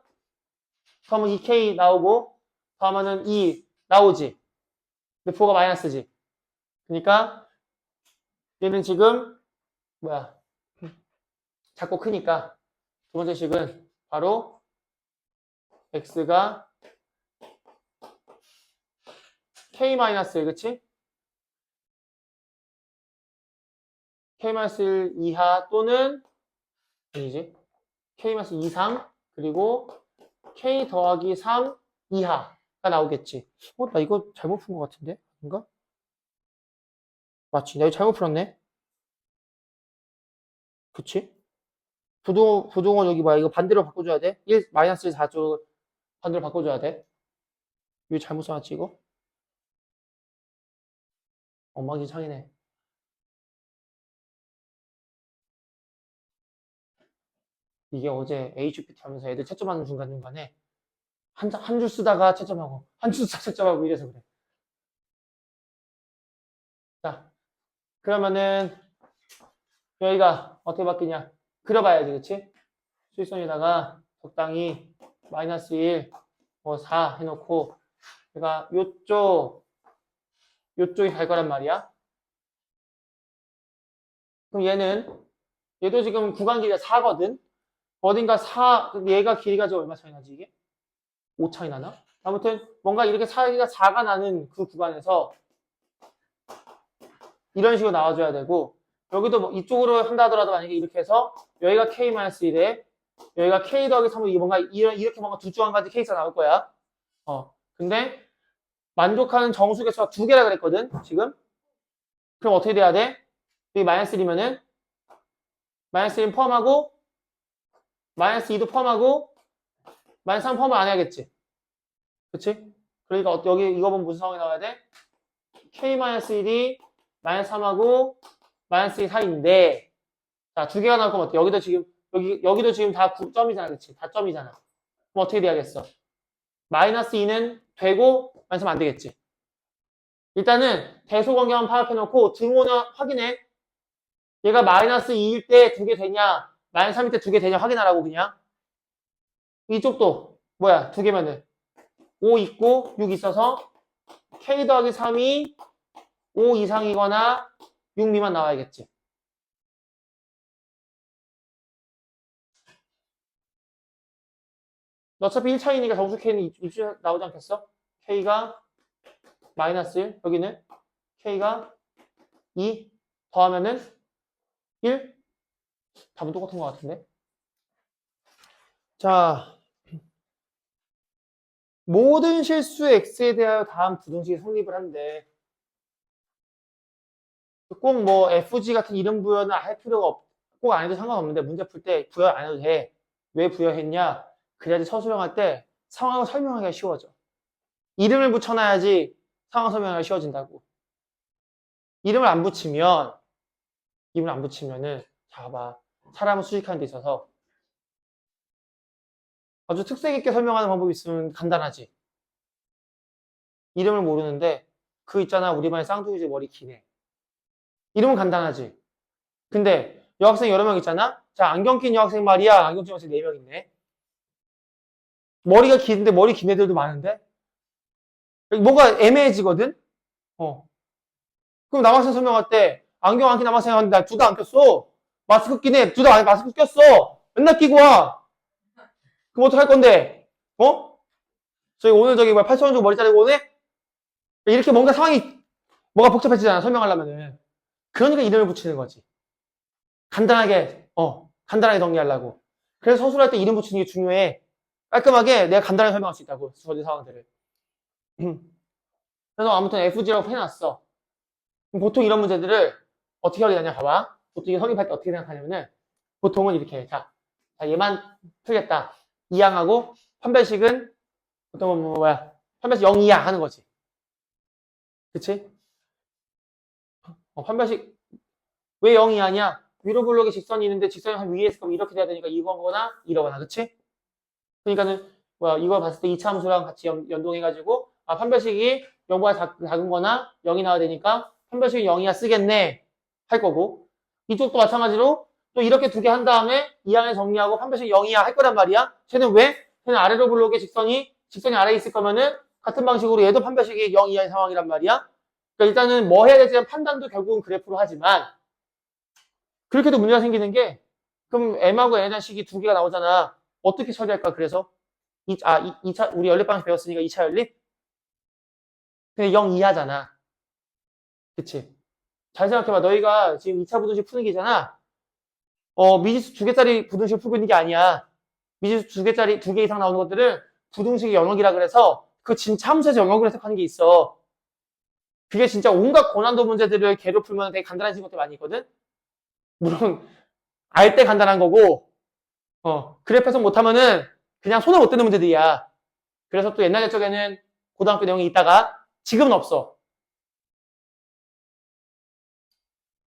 그러면 2K 나오고 다음에는 2 나오지. 근데 4가 마이너스지. 그러니까 얘는 지금 뭐야 작고 크니까 두 번째 식은 바로 x가 k-1 그치? k-1 이하 또는 아니지 k-2 이상 그리고 k 더하기 3 이하가 나오겠지. 나 이거 잘못 푼 것 같은데? 아닌가? 맞지? 나 이거 잘못 풀었네? 그치? 부동원 여기 뭐야? 이거 반대로 바꿔줘야 돼? 1, 마이너스 1, 4쪽 반대로 바꿔줘야 돼? 이거 잘못 써놨지, 이거? 엉망진창이네. 이게 어제 HPT 하면서 애들 채점하는 중간중간에 한 줄 쓰다가 채점하고, 한 줄 쓰다가 채점하고 이래서 그래. 자, 그러면은 여기가 어떻게 바뀌냐? 그려봐야지, 그치? 수익선에다가 적당히 마이너스 1, 뭐 4 해놓고, 그러니까 요쪽이 갈 거란 말이야. 그럼 얘도 지금 구간 길이가 4거든? 어딘가 4, 얘가 길이가 지금 얼마 차이 나지, 이게? 5 차이 나나? 아무튼, 뭔가 이렇게 차이가 4가 나는 그 구간에서 이런 식으로 나와줘야 되고, 여기도 뭐 이쪽으로 한다 하더라도 만약에 이렇게 해서, 여기가 K-1에, 여기가 K 더하기 3은 이게 뭔가, 이렇게 뭔가 두 줄 한 가지 케이스가 나올 거야. 근데, 만족하는 정수개수가 두 개라 그랬거든, 지금? 그럼 어떻게 돼야 돼? 여기 마이너스 1이면은, 마이너스 1 포함하고, 마이너스 2도 포함하고, 마이너스 3 포함을 안 해야겠지. 그치? 그러니까 여기 이거 보면 무슨 상황이 나와야 돼? K-1이 마이너스 3하고 마이너스 2 사이인데 자, 두 개가 나올 거면 어때? 여기도 지금 다 점이잖아. 그치? 다 점이잖아. 그럼 어떻게 돼야겠어? 마이너스 2는 되고 마이너스 안 되겠지. 일단은 대소관계만 파악해놓고 등호는 확인해. 얘가 마이너스 2일 때 두 개 되냐 마이너스 3일 때 두 개 되냐 확인하라고 그냥. 이쪽도 뭐야 두 개면은 5 있고 6 있어서 k 더하기 3이 5 이상이거나 6 미만 나와야겠지. 어차피 1차이니까 정수 k는 입시 나오지 않겠어? k가 마이너스 1 여기는 k가 2 더하면은 1 답은 똑같은 것 같은데. 자, 모든 실수 x에 대하여 다음 부등식이 성립을 한대. 꼭 뭐 fg 같은 이름 부여는 할 필요가 없, 꼭 안 해도 상관없는데 문제 풀 때 부여 안 해도 돼. 왜 부여했냐? 그래야지 서술형할 때 상황을 설명하기가 쉬워져. 이름을 붙여놔야지 상황 설명하기가 쉬워진다고. 이름을 안 붙이면은 자 봐봐. 사람을 수식하는 데 있어서 아주 특색 있게 설명하는 방법이 있으면 간단하지. 이름을 모르는데 그 있잖아 우리 반에 쌍둥이집 머리 기네. 이름은 간단하지. 근데 여학생 여러 명 있잖아. 자 안경 낀 여학생 말이야. 안경 낀 여학생 4명 있네. 머리가 긴데 머리 긴 애들도 많은데 뭔가 애매해지거든. 그럼 남학생 설명할 때 안경 안 낀 남학생 나 둘 다 안 꼈어. 마스크 끼네 둘 다 마스크 꼈어. 맨날 끼고 와. 그럼 어떡할 건데? 저기 오늘 저기 8,000원 주고 머리 자르고 오네? 이렇게 뭔가 상황이 뭐가 복잡해지잖아 설명하려면은. 그러니까 이름을 붙이는 거지. 간단하게 정리하려고. 그래서 서술할 때 이름 붙이는 게 중요해. 깔끔하게 내가 간단하게 설명할 수 있다고 주어진 상황들을. 그래서 아무튼 FG라고 해놨어. 그럼 보통 이런 문제들을 어떻게 하냐 봐봐. 보통 이게 성립할 때 어떻게 생각하냐면은 보통은 이렇게 해. 자 얘만 풀겠다. 이항하고 판별식은 보통은 뭐야 판별식 0 이하 하는 거지. 그치? 판별식 왜 0 이하냐? 위로 블록에 직선이 있는데 직선이 한 위에 있을 거면 이렇게 돼야 되니까 이거거나 이러거나 그치? 그러니까는 뭐야 이걸 봤을 때 2차 함수랑 같이 연동해가지고 판별식이 0보다 작은 거나 0이 나와야 되니까 판별식이 0 이하 쓰겠네 할 거고 이쪽도 마찬가지로 또 이렇게 두 개 한 다음에 이항에 정리하고 판별식 0 이하 할 거란 말이야. 쟤는 왜? 쟤는 아래로 블록에 직선이 아래에 있을 거면은 같은 방식으로 얘도 판별식이 0 이하의 상황이란 말이야. 그러니까 일단은 뭐 해야 될지 판단도 결국은 그래프로 하지만 그렇게도 문제가 생기는 게 그럼 M하고 N에 대한 식이 두 개가 나오잖아. 어떻게 처리할까? 그래서 2차 우리 연립방식 배웠으니까 2차 연립? 근데 0 이하잖아. 그치? 잘 생각해봐. 너희가 지금 2차 부등식 푸는 게잖아. 미지수 2개짜리 부등식을 풀고 있는 게 아니야. 미지수 2개짜리 2개 이상 나오는 것들을 부등식의 영역이라 그래서 그 진짜 함수에서 영역을 해석하는 게 있어. 그게 진짜 온갖 고난도 문제들을 개로 풀면 되게 간단해진 것들 많이 있거든? 물론 알 때 간단한 거고 그래프 해석 못하면은 그냥 손을 못 대는 문제들이야. 그래서 또 옛날 옛적에는 고등학교 내용이 있다가 지금은 없어.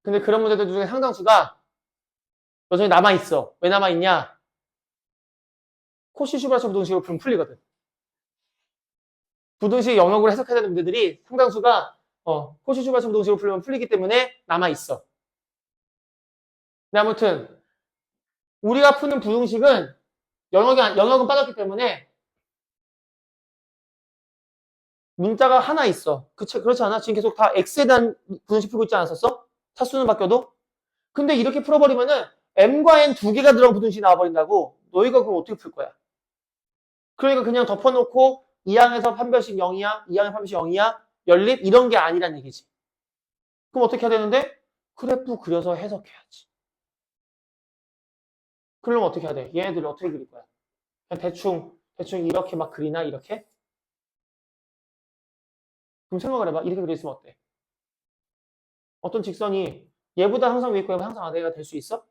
근데 그런 문제들 중에 상당수가 여전히 남아있어. 왜 남아있냐? 코시-슈바처 부등식으로 풀면 풀리거든. 부등식 영역으로 해석해야 되는 문제들이 상당수가 코시-슈바처 부등식으로 풀면 풀리기 때문에 남아있어. 근데 아무튼 우리가 푸는 부등식은 영역은 빠졌기 때문에 문자가 하나 있어. 그렇지 않아? 지금 계속 다 x에 대한 부등식 풀고 있지 않았었어? 차수는 바뀌어도? 근데 이렇게 풀어버리면은 m과 n 두 개가 들어간 부등식이 나와버린다고. 너희가 그럼 어떻게 풀 거야? 그러니까 그냥 덮어놓고 2항에서 판별식 0이야, 2항의 판별식 0이야, 연립 이런 게 아니란 얘기지. 그럼 어떻게 해야 되는데? 그래프 그려서 해석해야지. 그러면 어떻게 해야 돼? 얘네들을 어떻게 그릴 거야? 그냥 대충 이렇게 막 그리나 이렇게? 그럼 생각을 해봐. 이렇게 그렸으면 어때? 어떤 직선이 얘보다 항상 위에 있고 얘보다 항상 아래가 될 수 있어?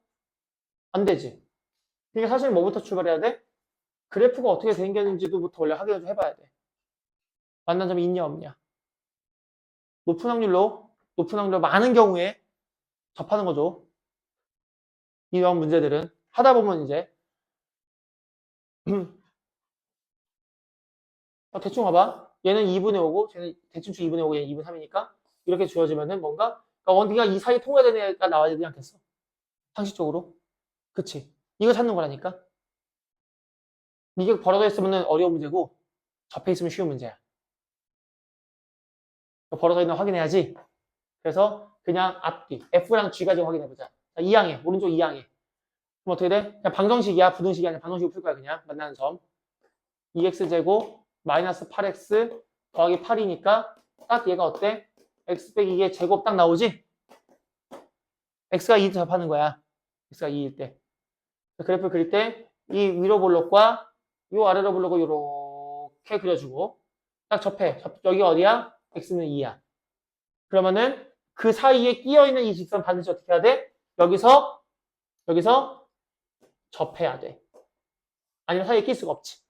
안 되지. 그러니까 사실 뭐부터 출발해야 돼? 그래프가 어떻게 생겼는지도부터 원래 확인을 좀 해봐야 돼. 만난 점이 있냐 없냐. 높은 확률로 많은 경우에 접하는 거죠. 이런 문제들은 하다 보면 이제 대충 봐봐. 얘는 2분의 5고, 쟤는 대충 2분의 5고, 얘는 2분의 3이니까 이렇게 주어지면은 뭔가 그러니까 원디가 이 사이에 통과되는 애가 나와야 되지 않겠어? 상식적으로. 그치? 이거 찾는 거라니까. 이게 벌어져 있으면 어려운 문제고 접해 있으면 쉬운 문제야. 벌어져 있는 거 확인해야지. 그래서 그냥 앞뒤 F랑 G 가지고 확인해보자. 자, 2항에 오른쪽 2항에 그럼 어떻게 돼? 그냥 방정식이야. 부등식이 아니라 방정식으로 풀 거야. 그냥 만나는 점 2x제곱 마이너스 8x 더하기 8이니까 딱 얘가 어때? x 빼기 2의 제곱 딱 나오지? x가 2 접하는 거야. x가 2일 때. 그래프 그릴 때 이 위로 볼록과 이 아래로 볼록을 이렇게 그려주고 딱 접해. 여기 어디야? x는 2야. 그러면은 그 사이에 끼어있는 이 직선 반드시 어떻게 해야 돼? 여기서 접해야 돼. 아니면 사이에 낄 수가 없지.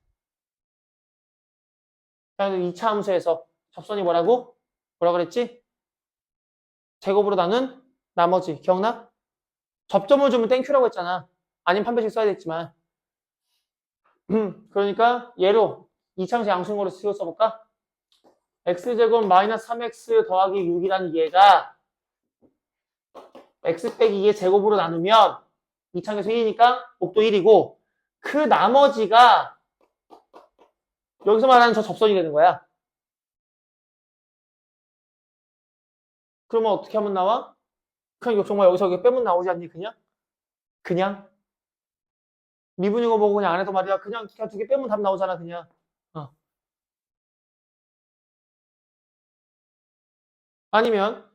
그래서 2차 함수에서 접선이 뭐라고? 뭐라 그랬지? 제곱으로 나눈 나머지. 기억나? 접점을 주면 땡큐라고 했잖아. 아니면 판별식 써야 됐지만. 그러니까 얘로 2차 함수 양수형으로 써볼까? x제곱 마이너스 3x 더하기 6이라는 얘가 x 빼기 2의 제곱으로 나누면 2차 함수 1이니까 목도 1이고 그 나머지가 여기서 말하는 저 접선이 되는 거야. 그러면 어떻게 하면 나와? 그냥 정말 여기서 이렇게 빼면 나오지 않니? 그냥 미분인 거 보고 그냥 안 해도 말이야. 그냥 두 개 빼면 답 나오잖아. 그냥. 어. 아니면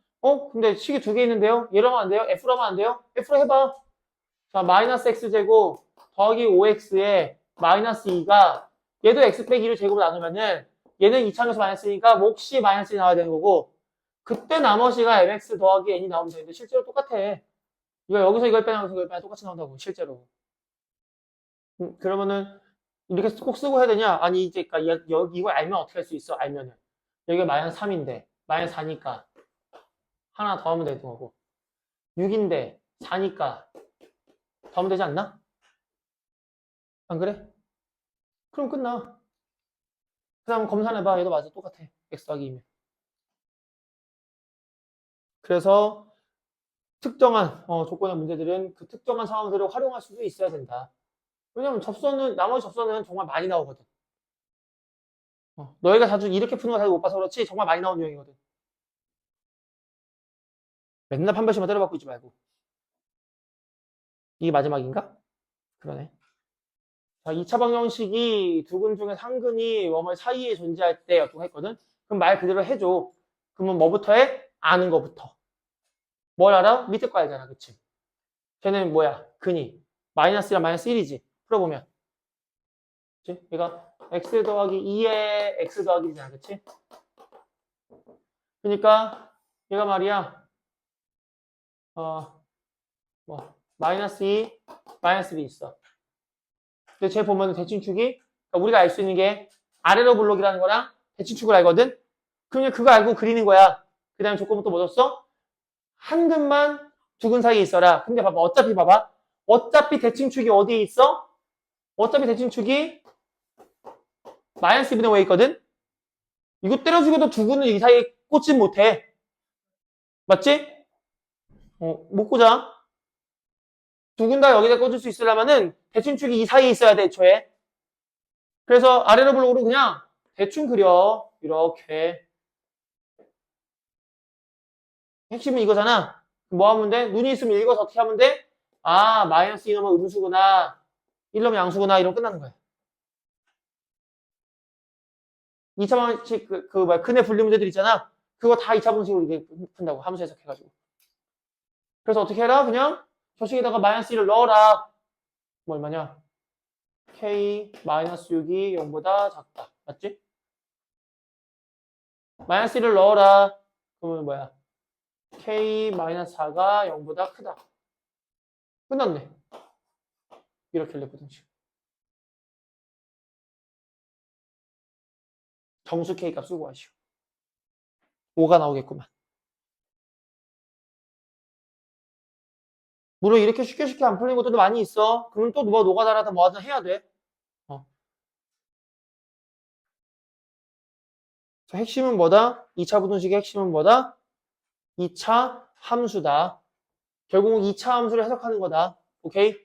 근데 식이 두 개 있는데요. 얘로 하면 안 돼요? F로 하면 안 돼요? F로 해봐. 자, 마이너스 x제곱 더하기 5x에 마이너스 2가 얘도 x 빼기 2를 제곱으로 나누면은 얘는 이차함에서 마이너스니까 몫이 마이너스 2 나와야 되는 거고 그때 나머지가 mx 더하기 n이 나오면 되는데 실제로 똑같아. 이거 여기서 이걸 빼면 이걸 빼면 똑같이 나온다고 실제로. 그러면은 이렇게 꼭 쓰고 해야 되냐? 아니 이제 그러니까 이걸 알면 어떻게 할 수 있어? 알면은 여기가 마이너스 3인데 마이너스 4니까 하나 더 하면 되는 거고 6인데 4니까 더 하면 되지 않나? 안 그래? 그럼 끝나. 그 다음 검산해봐. 얘도 맞아. 똑같아. x 더하기 2면. 그래서 특정한 조건의 문제들은 그 특정한 상황들을 활용할 수도 있어야 된다. 왜냐면 나머지 접선은 정말 많이 나오거든. 너희가 자주 이렇게 푸는 거 자주 못 봐서 그렇지 정말 많이 나오는 유형이거든. 맨날 판별식만 때려박고 있지 말고. 이게 마지막인가? 그러네. 자, 2차 방정식이 두 근 중에 한 근이 웜을 사이에 존재할 때 어떻게 했거든? 그럼 말 그대로 해줘. 그러면 뭐부터 해? 아는 거부터. 뭘 알아? 밑에 거 알잖아. 그치? 쟤는 뭐야? 근이. 마이너스랑 마이너스 1이지. 풀어보면. 그치? 얘가 x 더하기 2에 x 더하기 1이잖아. 그치? 그러니까 얘가 말이야. 마이너스 2, 마이너스 1이 있어. 근데 쟤 보면 대칭축이 그러니까 우리가 알 수 있는 게 아래로 블록이라는 거랑 대칭축을 알거든? 그냥 그거 알고 그리는 거야. 그 다음에 조건은 또 뭐 줬어? 한 근만 두 근 사이에 있어라. 근데 봐봐. 어차피 대칭축이 어디에 있어? 어차피 대칭축이 마이너스 2분의 5에 있거든? 이거 때려주고도 두 근은 이 사이에 꽂진 못해. 맞지? 못 꽂아. 두 근 다 여기다 꽂을 수 있으려면은 대칭축이 이 사이에 있어야 돼, 애초에. 그래서 아래로 블록으로 그냥 대충 그려. 이렇게. 핵심은 이거잖아. 뭐 하면 돼? 눈이 있으면 읽어서 어떻게 하면 돼? 아, 마이너스 2 넣으면 음수구나. 1 넣으면 양수구나. 이러면 끝나는 거야. 2차 방식, 근의 분리 문제들 있잖아. 그거 다 2차 방식으로 이렇게 푼다고. 함수 해석해가지고. 그래서 어떻게 해라? 그냥 저식에다가 마이너스 1을 넣어라. 뭐 얼마냐? k 마이너스 6이 0보다 작다. 맞지? 마이너스 1을 넣어라. 그러면 뭐야? k 마이너스 4가 0보다 크다. 끝났네. 이렇게 래프등식. 정수 k 값 쓰고 하시오. 5가 나오겠구만. 물론 이렇게 쉽게 안 풀리는 것들도 많이 있어. 그러면 또 누가 노가다라다 뭐하든 해야 돼. 그래서 핵심은 뭐다? 2차 부등식의 핵심은 뭐다? 2차 함수다. 결국은 2차 함수를 해석하는 거다. 오케이?